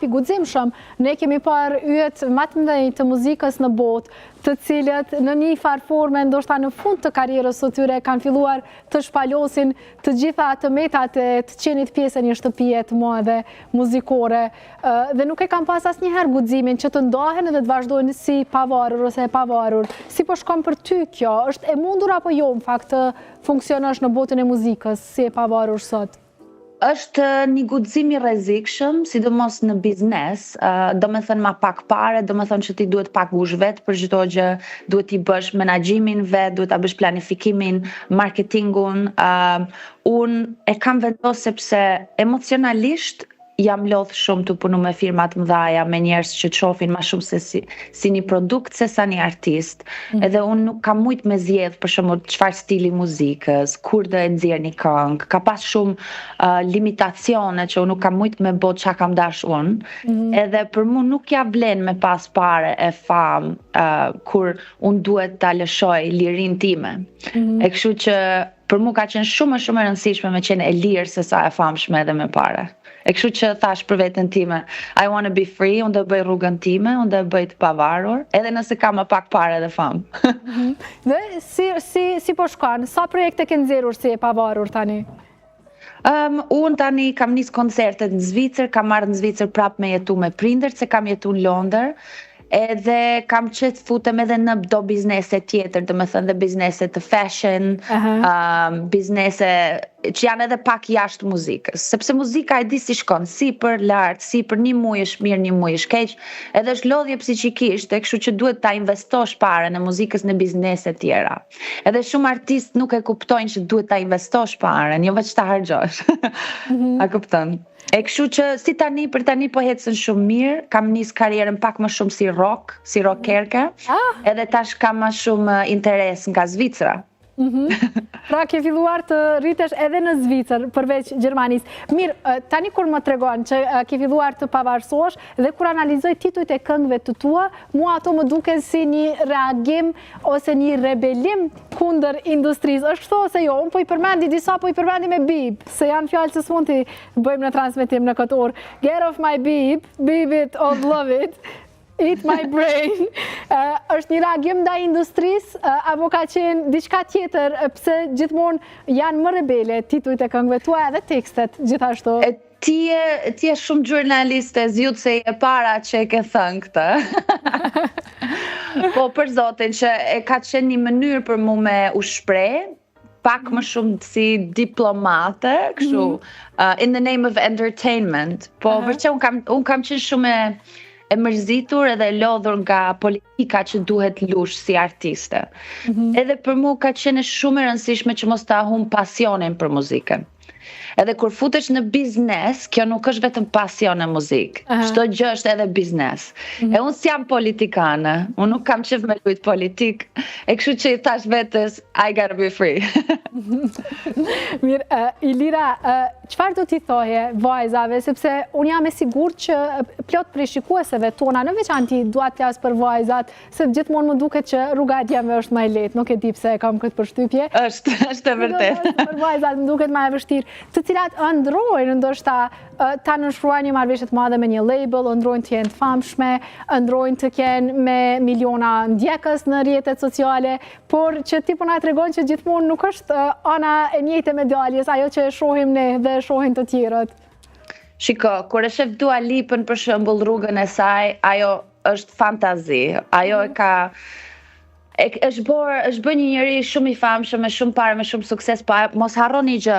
I guximshëm, ne kemi parë yjet më të mëdhenj të muzikës në botë, të cilët në një farë forme ndoshta në fund të karrierës së tyre kanë filluar të shpalosin të gjitha të metat e të qenit pjesë një shtëpie të madhe muzikore dhe nuk e kanë pas asnjëherë guximin që të ndahen dhe të vazhdojnë si pavarur ose e pavarur. Si po shkon për ty kjo? Është e mundur apo jo në fakt të funksionosh në botën e muzikës si e pavarur sot? Është një guxim i rrezikshëm, sidomos në biznes, do me thënë ma pak pare, do me thënë që ti duhet pagush vetë për çdo gjë, duhet t'i bësh menaxhimin vetë, duhet ta bësh planifikimin, marketingun. Unë e kam vendosur sepse emocionalisht jam lodh shumë të punu me firma të mëdha, me njerëz që të shohin më shumë se si një produkt se sa një artist. Edhe unë nuk kam mujt me zgjedh për shembull çfarë stili muzikës, kur do e nxjerr një këngë. Ka pas shumë limitacione që unë nuk kam mujt me bot çka kam dash unë. Edhe për mua nuk ja vlen me pas pare e famë kur unë duhet ta lëshoj lirinë time. E kështu që për mua ka qenë shumë e rëndësishme me qenë e lirë se sa e famshme edhe me pare. E kështu që thash për veten time, I want to be free, unë do bëj rrugën time, unë do bëj të pavarur, edhe nëse kam më pak parë dhe famë. Dhe si po shkon, sa projekte ke nxjerrur si e pavarur tani? Unë tani kam nis koncertet në Zvicër, kam marrë në Zvicër prap me jetu me prindërt, se kam jetu në Londër. Edhe kam qenë të futem edhe në do biznese tjetër, do me thënë dhe biznese të fashion, biznese që janë edhe pak jashtë muzikës. Sepse muzika e di si shkon, si për lart, si për një muaj është mirë, një muaj është keq, edhe është lodhje psiqikisht, e kështu që duhet ta investosh parën e muzikës në biznese tjera. Edhe shumë artistë nuk e kuptojnë që duhet ta investosh parën, jo veç ta harxhosh. A kupton? E kështu që për tani po ecën shumë mirë, kam nis karrierën pak më shumë si rockerke, edhe tash kam më shumë interes nga Zvicra. Pra ke filluar të rritesh edhe në Zvicër, përveç Gjermanisë. Mirë, tani kur më tregon që ke filluar të pavarësohesh dhe kur analizoj titujt e këngëve të tua, mua ato më duken si një reagim ose një rebelim kundër industrisë. Është kështu ose jo? Unë po i përmendi disa, po i përmendi me bip, se janë fjalë që s'mund t'i bëjmë në transmetim në këtë orë. Get off my beep, beep it or love it. Eat my brain. Është një reagim ndaj industrisë, apo ka qenë diçka tjetër, pse gjithmonë janë më rebele titujt e këngëve tua edhe tekstet gjithashtu? Ti je shumë gjurnaliste, zjut se e para që e ke thënë këtë. Po për zotin që e ka qenë një mënyrë për mu me u shpreh, pak më shumë si diplomate, kështu, in the name of entertainment. Po vërtet unë kam qenë shumë e mërzitur edhe e lodhur nga politika që duhet lush si artiste. Edhe për mua ka qenë shumë e rëndësishme që mos ta humb pasionin për muzikën. Edhe kur futesh në biznes, kjo nuk është vetëm pasion e muzikë. Çdo gjë është edhe biznes. E unë s'jam politikane, unë nuk kam qef me lujt politik, e kështu që i thash vetes, I gotta be free. Mirë, Ilira, çfarë do t'i thoje vajzave, sepse unë jam e sigurt që plot prej shikueseve tona, në veçanti dua të flas për vajzat, se gjithmonë më duket që rruga e tjeme është më e lehtë, nuk e di pse kam këtë përshtypje. Është e vërtetë. Për vajzat më duket më e vështirë, të cilat ndrojnë ndoshta ta nënshkruajnë një marrëveshje të madhe me një label, ndrojnë të jenë të famshme, ndrojnë të kenë me miliona ndjekës në rrjetet sociale, por që ti po na tregon që gjithmonë nuk është ana e njëjtë e medaljes, ajo që e shohim ne dhe e shohin të tjerët. Shiko, kur e shef Dua Lipën për shembull rrugën e saj, ajo është fantazi. Ajo e ka është bërë një njeri shumë i famshëm, me shumë parë, me shumë sukses, pa mos harroni gjë,